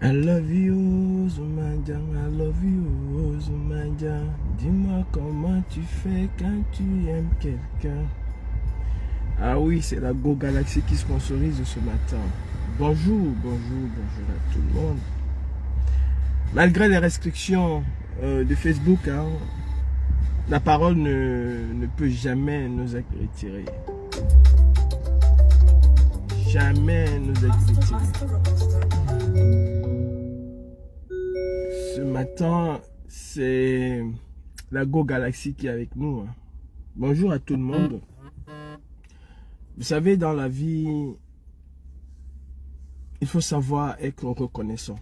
I love you, Zumanja, I love you, Zumanja. Dis-moi comment tu fais quand tu aimes quelqu'un. Ah oui, c'est la Go Galaxy qui sponsorise ce matin. Bonjour à tout le monde. Malgré les restrictions de Facebook, hein, la parole ne peut jamais nous être retirée. Jamais nous être retirée. Ce matin, c'est la Go Galaxy qui est avec nous. Hein. Bonjour à tout le monde. Vous savez, dans la vie, il faut savoir être reconnaissant.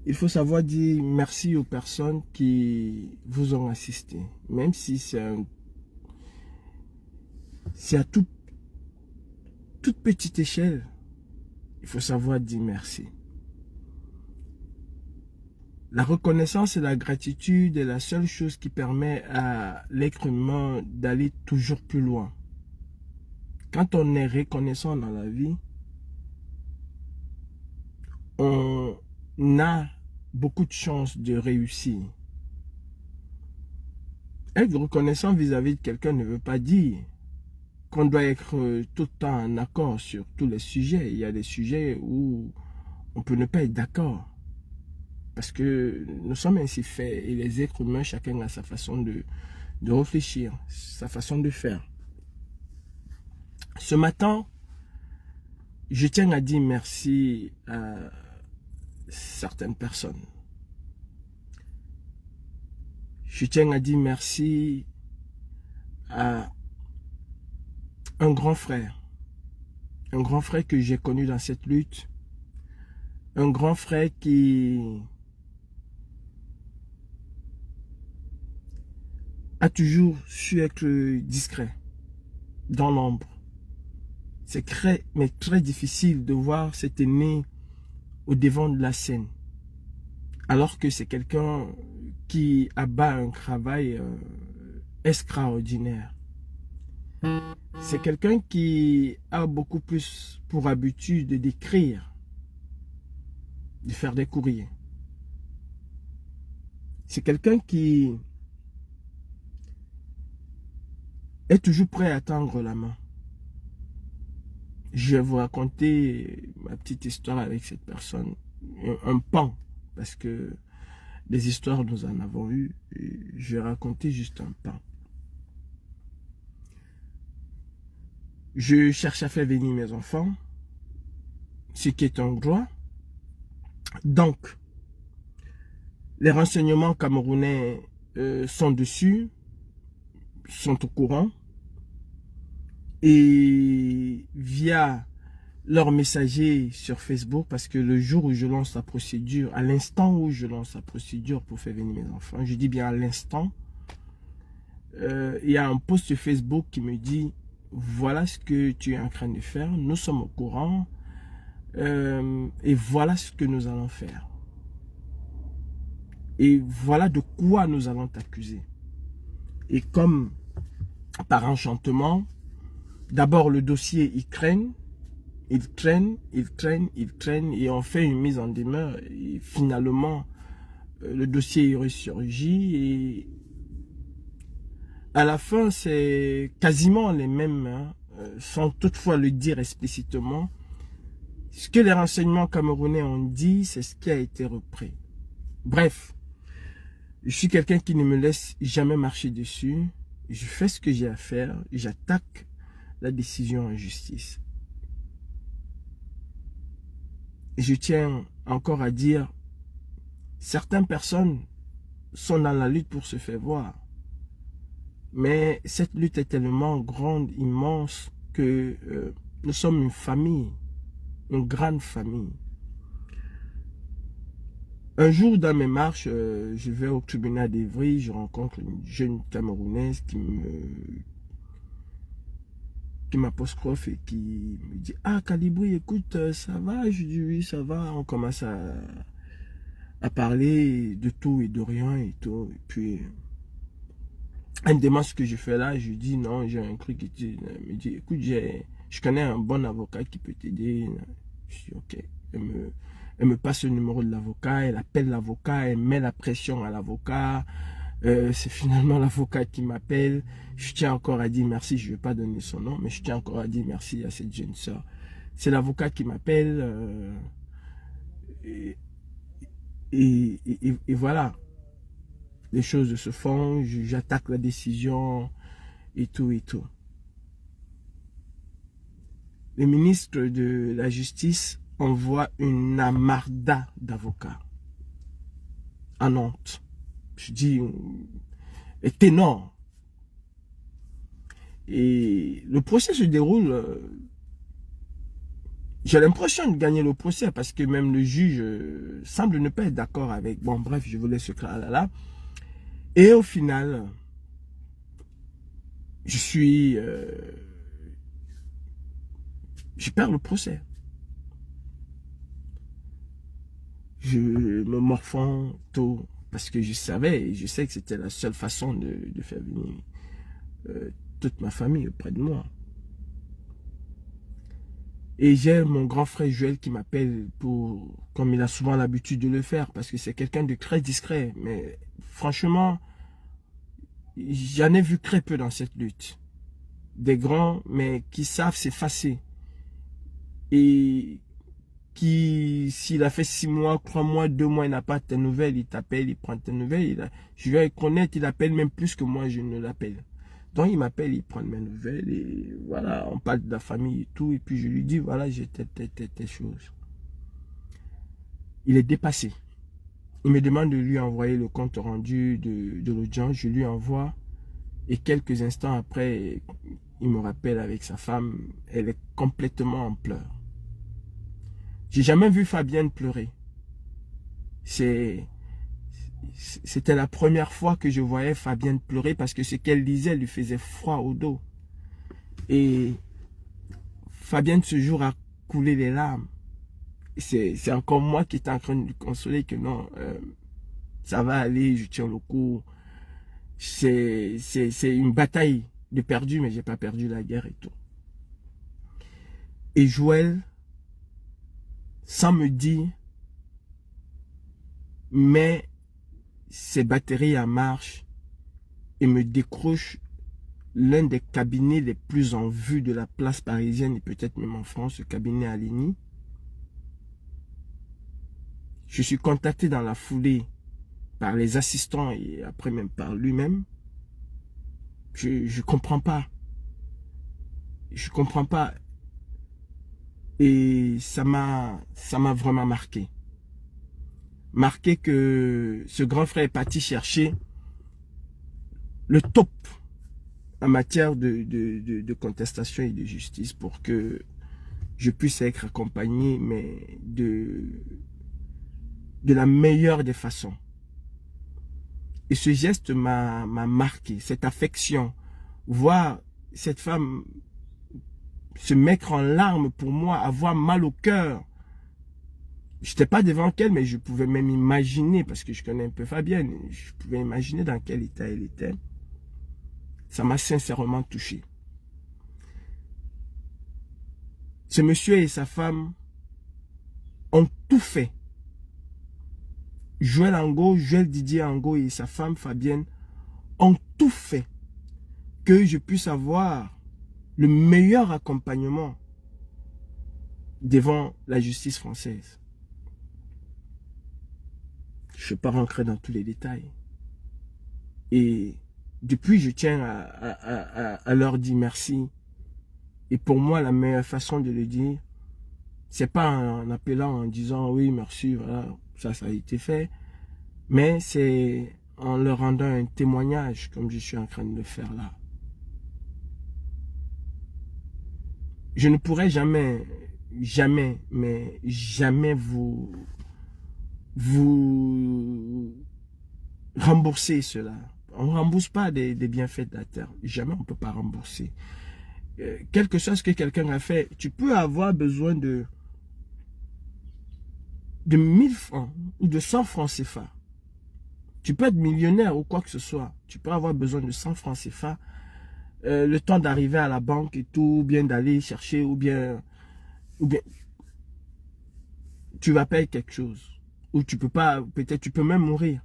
Il faut savoir dire merci aux personnes qui vous ont assisté. Même si c'est à toute petite échelle, il faut savoir dire merci. La reconnaissance et la gratitude est la seule chose qui permet à l'être humain d'aller toujours plus loin. Quand on est reconnaissant dans la vie, on a beaucoup de chances de réussir. Être reconnaissant vis-à-vis de quelqu'un ne veut pas dire qu'on doit être tout le temps en accord sur tous les sujets. Il y a des sujets où on peut ne pas être d'accord. Parce que nous sommes ainsi faits et les êtres humains, chacun a sa façon de réfléchir, sa façon de faire. Ce matin, je tiens à dire merci à certaines personnes. Je tiens à dire merci à un grand frère que j'ai connu dans cette lutte, un grand frère qui a toujours su être discret, dans l'ombre. C'est très difficile de voir cet aîné au devant de la scène, alors que c'est quelqu'un qui abat un travail extraordinaire. C'est quelqu'un qui a beaucoup plus pour habitude d'écrire, de faire des courriers. C'est quelqu'un qui est toujours prêt à tendre la main. Je vais vous raconter ma petite histoire avec cette personne, un pan, parce que des histoires nous en avons eu, et je vais raconter juste un pan. Je cherche à faire venir mes enfants, ce qui est un droit. Donc, les renseignements camerounais sont dessus, sont au courant. Et via leur messager sur Facebook, parce que le jour où je lance la procédure, à l'instant où je lance la procédure pour faire venir mes enfants, je dis bien à l'instant, il y a un post sur Facebook qui me dit, voilà ce que tu es en train de faire, nous sommes au courant, et voilà ce que nous allons faire. Et voilà de quoi nous allons t'accuser. Et comme par enchantement, d'abord le dossier il traîne, et on fait une mise en demeure, et finalement le dossier ressurgit, et à la fin c'est quasiment les mêmes, hein, sans toutefois le dire explicitement. Ce que les renseignements camerounais ont dit, c'est ce qui a été repris. Bref, je suis quelqu'un qui ne me laisse jamais marcher dessus. Je fais ce que j'ai à faire. J'attaque la décision en justice. Et je tiens encore à dire, certaines personnes sont dans la lutte pour se faire voir. Mais cette lutte est tellement grande, immense, que nous sommes une famille, une grande famille. Un jour, dans mes marches, je vais au tribunal d'Evry, je rencontre une jeune Camerounaise qui m'apostrophe et qui me dit « Ah, Calibri, écoute, ça va ?» Je dis « Oui, ça va. » On commence à parler de tout et de rien et tout. Et puis, elle me demande ce que je fais là. Je lui dis « Non, j'ai un truc. » Elle me dit « Écoute, je connais un bon avocat qui peut t'aider. » Je dis « Ok. » Elle me passe le numéro de l'avocat, elle appelle l'avocat, elle met la pression à l'avocat. C'est finalement l'avocat qui m'appelle. Je tiens encore à dire merci, je ne vais pas donner son nom, mais je tiens encore à dire merci à cette jeune sœur. C'est l'avocat qui m'appelle. Et voilà, les choses se font, j'attaque la décision et tout et tout. Le ministre de la Justice envoie une amarda d'avocats à Nantes. Je dis, est énorme. Et le procès se déroule, j'ai l'impression de gagner le procès parce que même le juge semble ne pas être d'accord avec. Bon, bref, je vous laisse ce là. Et au final, je perds le procès. Je me morfonds tôt parce que je sais que c'était la seule façon de faire venir toute ma famille auprès de moi. Et j'ai mon grand frère Joël qui m'appelle comme il a souvent l'habitude de le faire, parce que c'est quelqu'un de très discret. Mais franchement, j'en ai vu très peu dans cette lutte. Des grands, mais qui savent s'effacer. Et qui, s'il a fait 6 mois, 3 mois, 2 mois, il n'a pas tes nouvelles, il t'appelle, il prend tes nouvelles. Je vais être honnête, il appelle même plus que moi, je ne l'appelle. Donc il m'appelle, il prend mes nouvelles et voilà, on parle de la famille et tout. Et puis je lui dis, voilà, j'ai telle chose. Il est dépassé. Il me demande de lui envoyer le compte rendu de l'audience. Je lui envoie. Et quelques instants après, il me rappelle avec sa femme. Elle est complètement en pleurs. J'ai jamais vu Fabienne pleurer. C'était la première fois que je voyais Fabienne pleurer parce que ce qu'elle disait lui faisait froid au dos. Et Fabienne ce jour a coulé les larmes. C'est encore moi qui étais en train de lui consoler que non, ça va aller, je tiens le coup. C'est une bataille de perdu, mais j'ai pas perdu la guerre et tout. Et Joël, sans me dire, met ses batteries en marche et me décroche l'un des cabinets les plus en vue de la place parisienne et peut-être même en France, ce cabinet à Ligny. Je suis contacté dans la foulée par les assistants et après même par lui-même. Je comprends pas. Je comprends pas. Et ça m'a vraiment marqué. Marqué que ce grand frère est parti chercher le top en matière de contestation et de justice pour que je puisse être accompagné, mais de la meilleure des façons. Et ce geste m'a marqué, cette affection. Voir cette femme se mettre en larmes pour moi, avoir mal au cœur. Je n'étais pas devant elle, mais je pouvais même imaginer, parce que je connais un peu Fabienne, je pouvais imaginer dans quel état elle était. Ça m'a sincèrement touché. Ce monsieur et sa femme ont tout fait. Joël Angot, Joël Didier Angot et sa femme Fabienne ont tout fait que je puisse avoir le meilleur accompagnement devant la justice française. Je ne vais pas rentrer dans tous les détails. Et depuis, je tiens à leur dire merci. Et pour moi, la meilleure façon de le dire, c'est pas en appelant, en disant oui, merci, voilà, ça a été fait. Mais c'est en leur rendant un témoignage, comme je suis en train de le faire là. Je ne pourrai jamais, mais jamais vous rembourser cela. On ne rembourse pas des bienfaits de la terre. Jamais on ne peut pas rembourser. Quelque chose que quelqu'un a fait, tu peux avoir besoin de 1000 francs ou de 100 francs CFA. Tu peux être millionnaire ou quoi que ce soit. Tu peux avoir besoin de 100 francs CFA. Le temps d'arriver à la banque et tout, ou bien d'aller chercher, ou bien tu vas payer quelque chose, ou tu peux pas, peut-être tu peux même mourir,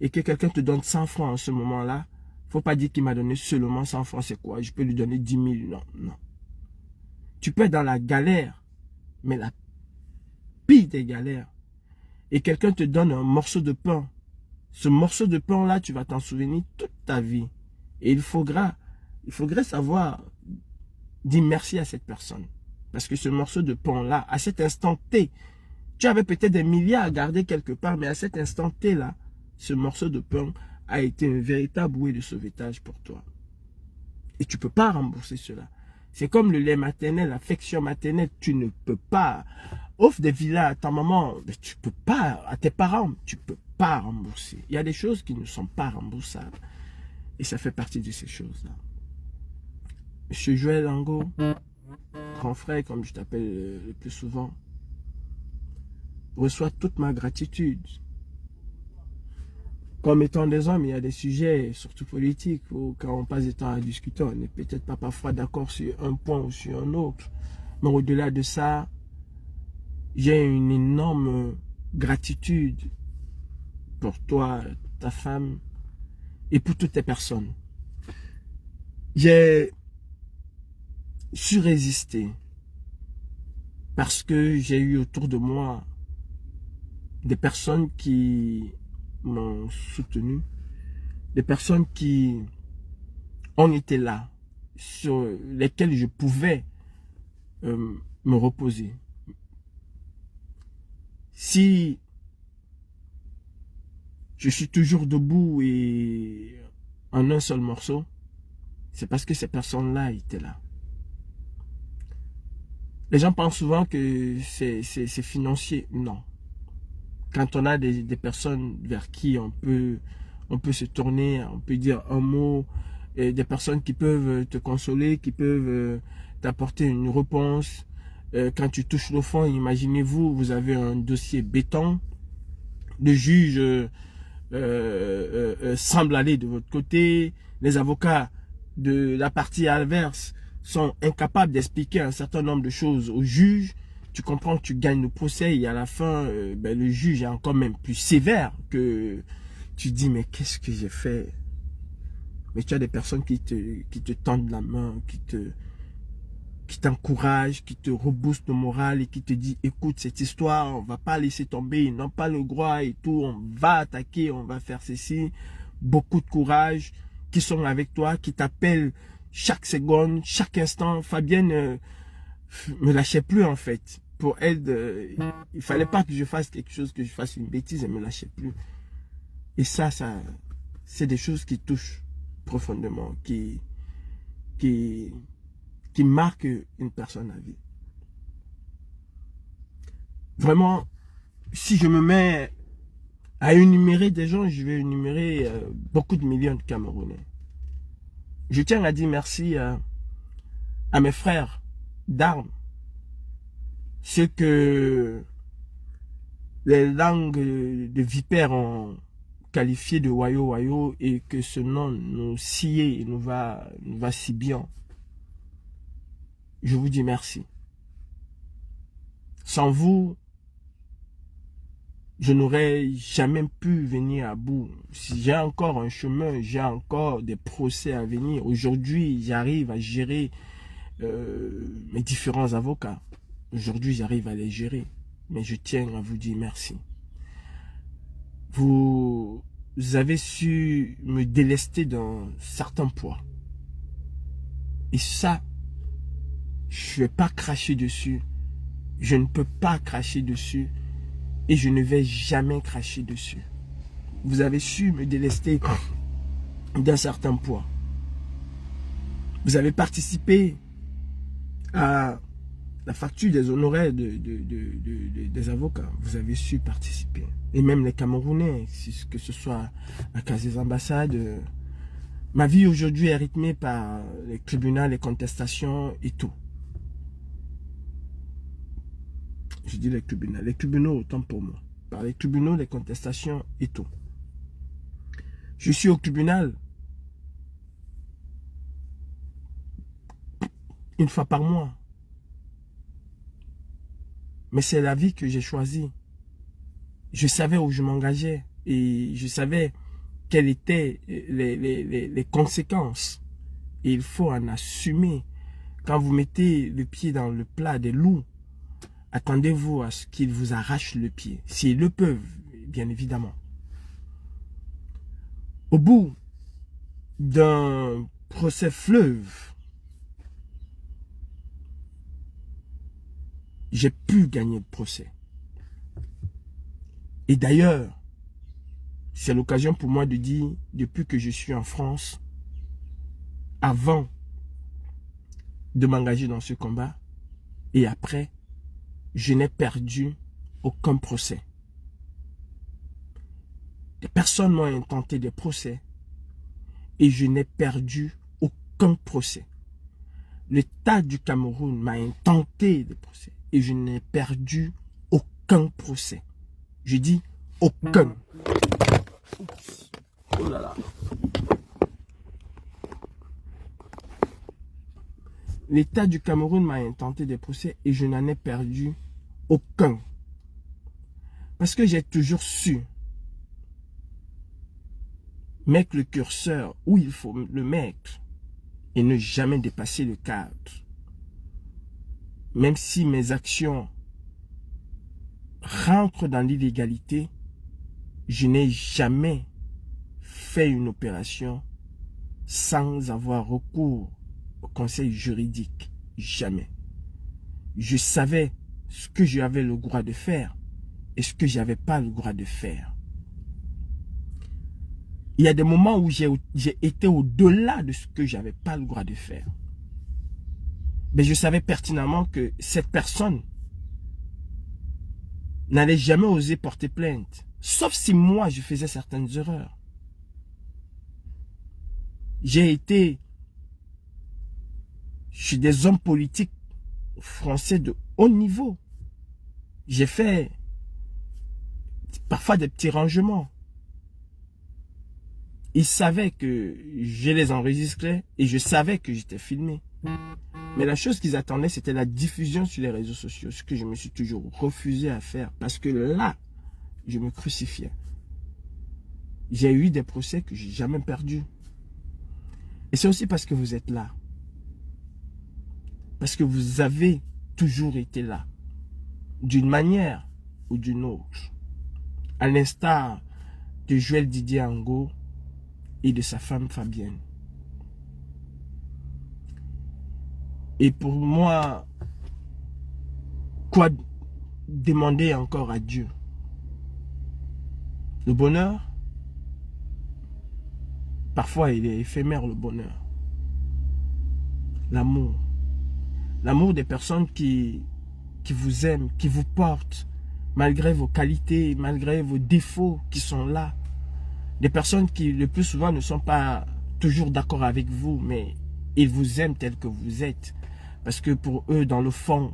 et que quelqu'un te donne 100 francs en ce moment-là, faut pas dire qu'il m'a donné seulement 100 francs, c'est quoi? Je peux lui donner 10 000, non, non. Tu peux être dans la galère, mais la pire des galères, et quelqu'un te donne un morceau de pain. Ce morceau de pain-là, tu vas t'en souvenir toute ta vie. Et il faudra savoir dire merci à cette personne. Parce que ce morceau de pain-là, à cet instant T, tu avais peut-être des milliards à garder quelque part, mais à cet instant T-là, ce morceau de pain a été un véritable bouée de sauvetage pour toi. Et tu ne peux pas rembourser cela. C'est comme le lait maternel, l'affection maternelle, tu ne peux pas. Offre des villas à ta maman, mais tu ne peux pas, à tes parents, tu ne peux pas rembourser. Il y a des choses qui ne sont pas remboursables. Et ça fait partie de ces choses-là. Monsieur Joël Angot, grand frère, comme je t'appelle le plus souvent, reçois toute ma gratitude. Comme étant des hommes, il y a des sujets, surtout politiques, où quand on passe du temps à discuter, on n'est peut-être pas parfois d'accord sur un point ou sur un autre. Mais au-delà de ça, j'ai une énorme gratitude pour toi, ta femme, et pour toutes les personnes. J'ai su résister parce que j'ai eu autour de moi des personnes qui m'ont soutenu, des personnes qui ont été là, sur lesquelles je pouvais me reposer. Si je suis toujours debout et en un seul morceau, c'est parce que ces personnes-là étaient là. Les gens pensent souvent que c'est financier. Non. Quand on a des personnes vers qui on peut se tourner, on peut dire un mot, et des personnes qui peuvent te consoler, qui peuvent t'apporter une réponse. Quand tu touches le fond, imaginez-vous, vous avez un dossier béton, le juge semble aller de votre côté, les avocats de la partie adverse sont incapables d'expliquer un certain nombre de choses au juge. Tu comprends que tu gagnes le procès et à la fin, le juge est encore même plus sévère que tu dis, mais qu'est-ce que j'ai fait? Mais tu as des personnes qui te tendent la main, qui t'encouragent, qui te reboostent le moral et qui te disent, écoute, cette histoire, on va pas laisser tomber, ils n'ont pas le droit et tout, on va attaquer, on va faire ceci. Beaucoup de courage, qui sont avec toi, qui t'appellent chaque seconde, chaque instant. Fabienne me lâchait plus en fait. Pour elle, il fallait pas que je fasse quelque chose, que je fasse une bêtise, elle me lâchait plus. Et ça c'est des choses qui touchent profondément, qui marquent une personne à vie. Vraiment, si je me mets à énumérer des gens, je vais énumérer beaucoup de millions de Camerounais. Je tiens à dire merci à mes frères d'armes, ceux que les langues de vipères ont qualifié de wayo et que ce nom nous scié et nous va si bien. Je vous dis merci. Sans vous, je n'aurais jamais pu venir à bout. Si j'ai encore un chemin, j'ai encore des procès à venir. Aujourd'hui, j'arrive à gérer mes différents avocats. Aujourd'hui, j'arrive à les gérer. Mais je tiens à vous dire merci. Vous avez su me délester d'un certain poids. Et ça, je ne vais pas cracher dessus. Je ne peux pas cracher dessus. Et je ne vais jamais cracher dessus. Vous avez su me délester d'un certain poids. Vous avez participé à la facture des honoraires des avocats. Vous avez su participer. Et même les Camerounais, que ce soit à cause des ambassades. Ma vie aujourd'hui est rythmée par les tribunaux, les contestations et tout. Je dis les tribunaux autant pour moi. Par les tribunaux, les contestations et tout. Je suis au tribunal une fois par mois. Mais c'est la vie que j'ai choisie. Je savais où je m'engageais et je savais quelles étaient les conséquences. Et il faut en assumer. Quand vous mettez le pied dans le plat des loups, attendez-vous à ce qu'ils vous arrachent le pied. S'ils le peuvent, bien évidemment. Au bout d'un procès fleuve, j'ai pu gagner le procès. Et d'ailleurs, c'est l'occasion pour moi de dire, depuis que je suis en France, avant de m'engager dans ce combat, et après, je n'ai perdu aucun procès. Des personnes m'ont intenté des procès, et je n'ai perdu aucun procès. L'État du Cameroun m'a intenté des procès, et je n'ai perdu aucun procès. Je dis aucun. Oups. Oh là là. L'État du Cameroun m'a intenté des procès et je n'en ai perdu aucun. Parce que j'ai toujours su mettre le curseur où il faut le mettre et ne jamais dépasser le cadre. Même si mes actions rentrent dans l'illégalité, je n'ai jamais fait une opération sans avoir recours au conseil juridique. Jamais. Je savais ce que j'avais le droit de faire et ce que j'avais pas le droit de faire. Il y a des moments où j'ai été au-delà de ce que j'avais pas le droit de faire. Mais je savais pertinemment que cette personne n'allait jamais oser porter plainte. Sauf si moi, je faisais certaines erreurs. Je suis des hommes politiques français de haut niveau. J'ai fait parfois des petits rangements. Ils savaient que je les enregistrais et je savais que j'étais filmé. Mais la chose qu'ils attendaient, c'était la diffusion sur les réseaux sociaux, ce que je me suis toujours refusé à faire parce que là, je me crucifiais. J'ai eu des procès que j'ai jamais perdus. Et c'est aussi parce que vous êtes là. Parce que vous avez toujours été là. D'une manière ou d'une autre. À l'instar de Joël Didier Angot et de sa femme Fabienne. Et pour moi, quoi demander encore à Dieu? Le bonheur, parfois il est éphémère le bonheur. L'amour. L'amour des personnes qui vous aiment, qui vous portent, malgré vos qualités, malgré vos défauts qui sont là. Des personnes qui le plus souvent ne sont pas toujours d'accord avec vous, mais ils vous aiment tel que vous êtes. Parce que pour eux, dans le fond,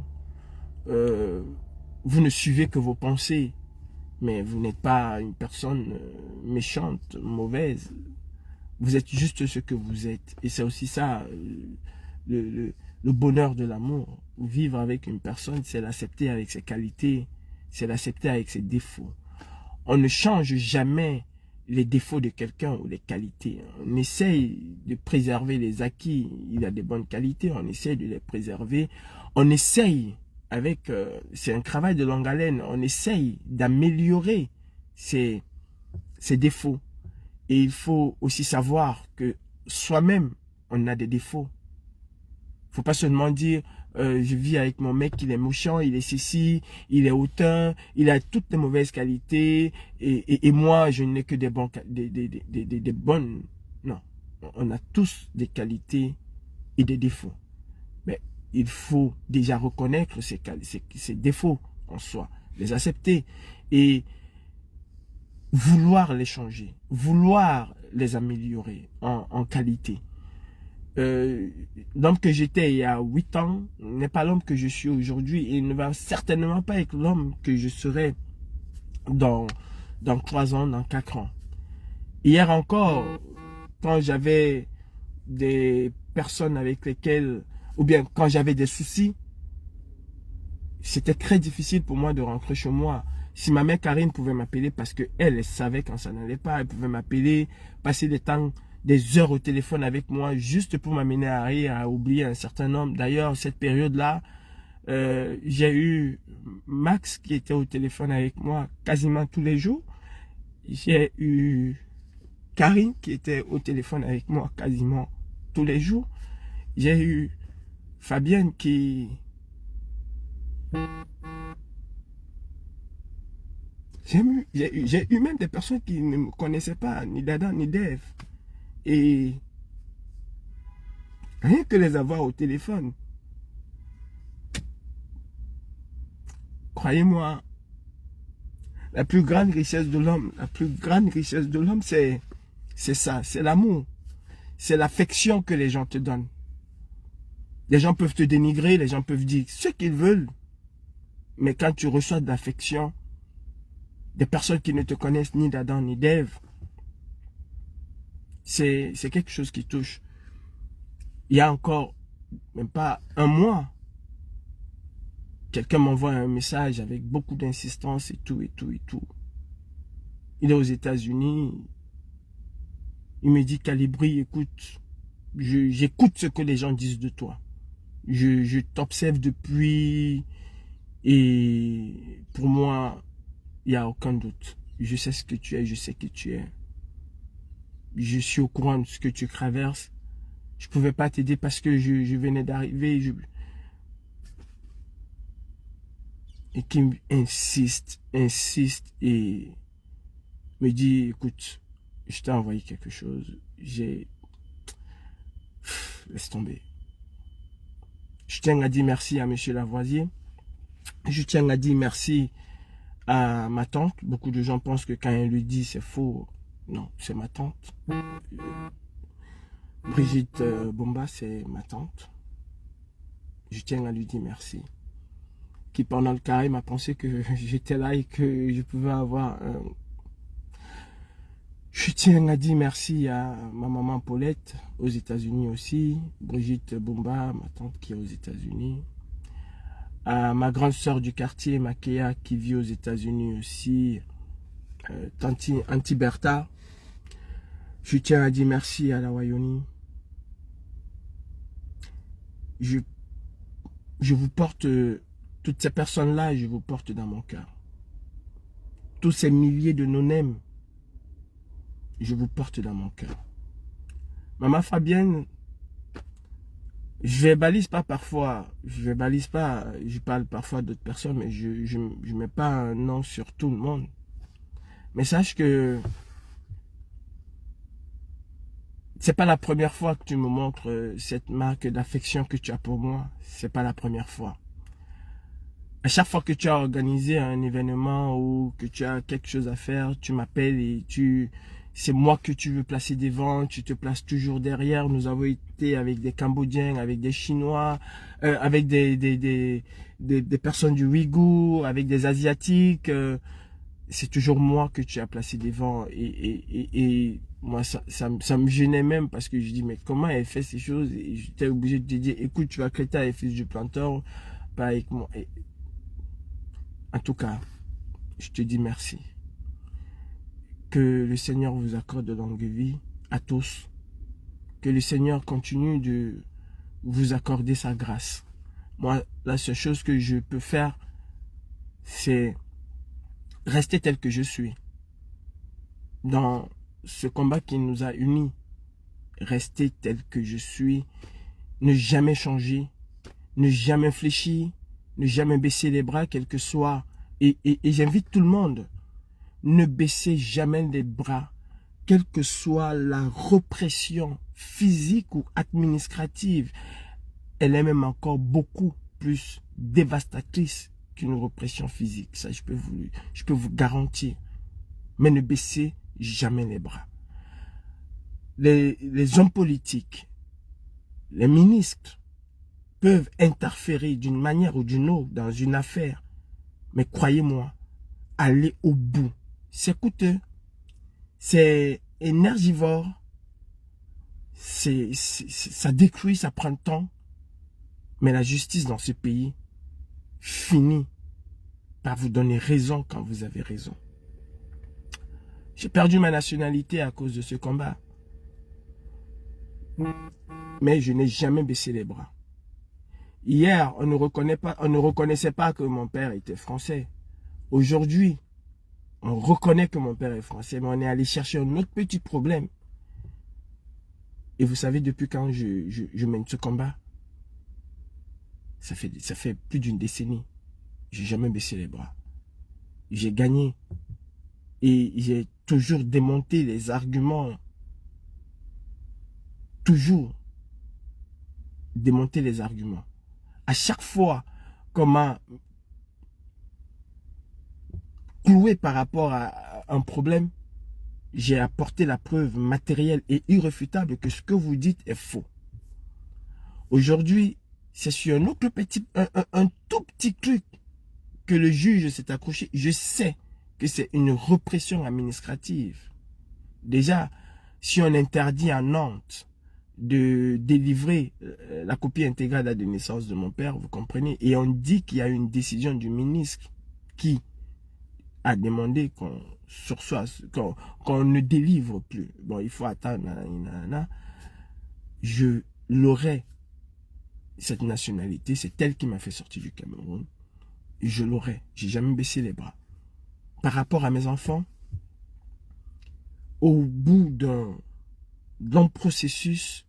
vous ne suivez que vos pensées. Mais vous n'êtes pas une personne méchante, mauvaise. Vous êtes juste ce que vous êtes. Et c'est aussi ça, le bonheur de l'amour. Vivre avec une personne, c'est l'accepter avec ses qualités, c'est l'accepter avec ses défauts. On ne change jamais les défauts de quelqu'un ou les qualités. On essaye de préserver les acquis. Il a des bonnes qualités, on essaye de les préserver. On essaye, avec, c'est un travail de longue haleine, on essaye d'améliorer ses défauts. Et il faut aussi savoir que soi-même, on a des défauts. Il ne faut pas seulement dire, je vis avec mon mec, il est méchant, il est ceci, il est hautain, il a toutes les mauvaises qualités, et moi, je n'ai que des bonnes. Non, on a tous des qualités et des défauts. Mais il faut déjà reconnaître ces défauts en soi, les accepter et vouloir les changer, vouloir les améliorer en qualité. L'homme que j'étais il y a 8 ans n'est pas l'homme que je suis aujourd'hui et il ne va certainement pas être l'homme que je serai dans 3 ans, dans 4 ans. Hier encore, quand j'avais des personnes avec lesquelles, ou bien quand j'avais des soucis, c'était très difficile pour moi de rentrer chez moi. Si ma mère Karine pouvait m'appeler parce que elle savait quand ça n'allait pas, elle pouvait m'appeler, passer des heures au téléphone avec moi juste pour m'amener à rire, à oublier un certain nombre. D'ailleurs, cette période-là, j'ai eu Max qui était au téléphone avec moi quasiment tous les jours. J'ai eu Karine qui était au téléphone avec moi quasiment tous les jours. J'ai eu Fabienne qui... J'ai eu même des personnes qui ne me connaissaient pas, ni Dada, ni Dev. Et rien que les avoir au téléphone, croyez-moi, la plus grande richesse de l'homme, c'est ça, c'est l'amour. C'est l'affection que les gens te donnent. Les gens peuvent te dénigrer, les gens peuvent dire ce qu'ils veulent. Mais quand tu reçois de l'affection, des personnes qui ne te connaissent ni d'Adam ni d'Ève, c'est quelque chose qui touche. Il y a encore même pas un mois, quelqu'un m'envoie un message avec beaucoup d'insistance et tout, et tout, et tout. Il est aux États-Unis. Il me dit, Calibri, écoute, j'écoute ce que les gens disent de toi. Je t'observe depuis et pour moi, il n'y a aucun doute. Je sais ce que tu es, je sais qui tu es. Je suis au courant de ce que tu traverses. Je ne pouvais pas t'aider parce que je venais d'arriver. Et qui insiste et me dit, écoute, je t'ai envoyé quelque chose. Laisse tomber. Je tiens à dire merci à monsieur Lavoisier. Je tiens à dire merci à ma tante. Beaucoup de gens pensent que quand elle lui dit c'est faux. Non, c'est ma tante. Brigitte Bomba, c'est ma tante. Je tiens à lui dire merci. Qui pendant le carré m'a pensé que j'étais là et que je pouvais avoir un... Je tiens à dire merci à ma maman Paulette, aux États-Unis aussi. Brigitte Bomba, ma tante qui est aux États-Unis. À ma grande sœur du quartier, Makéa, qui vit aux États-Unis aussi. Tanti Auntie Bertha. Je tiens à dire merci à la Wayoni. Je vous porte, toutes ces personnes-là, je vous porte dans mon cœur. Tous ces milliers de non-aime, je vous porte dans mon cœur. Maman Fabienne, je verbalise pas parfois, je parle parfois d'autres personnes, mais je mets pas un nom sur tout le monde. Mais sache que c'est pas la première fois que tu me montres cette marque d'affection que tu as pour moi. C'est pas la première fois. À chaque fois que tu as organisé un événement ou que tu as quelque chose à faire, tu m'appelles et c'est moi que tu veux placer devant, tu te places toujours derrière. Nous avons été avec des Cambodgiens, avec des Chinois, avec des personnes du Ouïghour, avec des Asiatiques. C'est toujours moi que tu as placé devant et moi ça me gênait même parce que je dis mais comment elle fait ces choses et j'étais obligé de te dire écoute tu vas crêter avec fils du planteur pas avec moi. Et, en tout cas je te dis merci, que le Seigneur vous accorde de longue vie à tous, que le Seigneur continue de vous accorder sa grâce. Moi la seule chose que je peux faire c'est rester tel que je suis dans ce combat qui nous a unis, rester tel que je suis, ne jamais changer, ne jamais fléchir, ne jamais baisser les bras, quel que soit. Et j'invite tout le monde, ne baissez jamais les bras, quelle que soit la répression physique ou administrative. Elle est même encore beaucoup plus dévastatrice qu'une répression physique. Ça, je peux vous garantir. Mais ne baissez jamais les bras. Les hommes politiques, les ministres peuvent interférer d'une manière ou d'une autre dans une affaire. Mais croyez-moi, allez au bout. C'est coûteux, c'est énergivore, ça détruit, ça prend le temps. Mais la justice dans ce pays finit par vous donner raison quand vous avez raison. J'ai perdu ma nationalité à cause de ce combat. Mais je n'ai jamais baissé les bras. Hier, on ne reconnaissait pas que mon père était français. Aujourd'hui, on reconnaît que mon père est français, mais on est allé chercher un autre petit problème. Et vous savez, depuis quand je mène ce combat, ça fait plus d'une décennie. J'ai jamais baissé les bras. J'ai gagné. Et j'ai toujours démonté les arguments. Toujours démonter les arguments. À chaque fois qu'on m'a cloué par rapport à un problème, j'ai apporté la preuve matérielle et irréfutable que ce que vous dites est faux. Aujourd'hui, c'est sur un autre un tout petit truc que le juge s'est accroché. Je sais que c'est une répression administrative. Déjà, si on interdit à Nantes de délivrer la copie intégrale de la naissance de mon père, vous comprenez, et on dit qu'il y a une décision du ministre qui a demandé qu'on qu'on ne délivre plus. Bon, il faut attendre, je l'aurai, cette nationalité, c'est elle qui m'a fait sortir du Cameroun, et je l'aurai, j'ai jamais baissé les bras. Par rapport à mes enfants, au bout d'un long processus,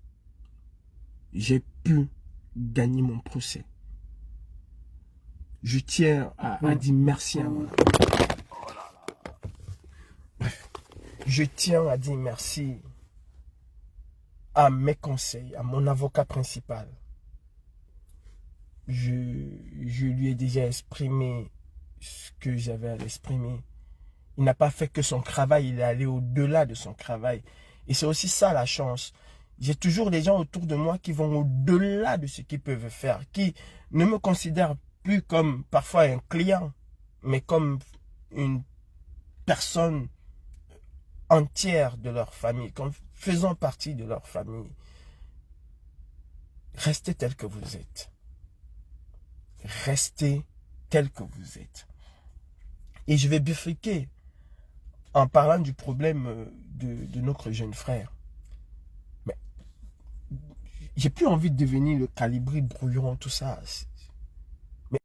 j'ai pu gagner mon procès. Je tiens à dire merci à moi. Je tiens à dire merci à mes conseils, à mon avocat principal. Je lui ai déjà exprimé ce que j'avais à l'exprimer. Il n'a pas fait que son travail, il est allé au-delà de son travail. Et c'est aussi ça la chance. J'ai toujours des gens autour de moi qui vont au-delà de ce qu'ils peuvent faire, qui ne me considèrent plus comme parfois un client, mais comme une personne entière de leur famille, comme faisant partie de leur famille. Restez tel que vous êtes. Restez tel que vous êtes. Et je vais bifurquer en parlant du problème de notre jeune frère. Mais j'ai plus envie de devenir le Calibri brouillon, tout ça.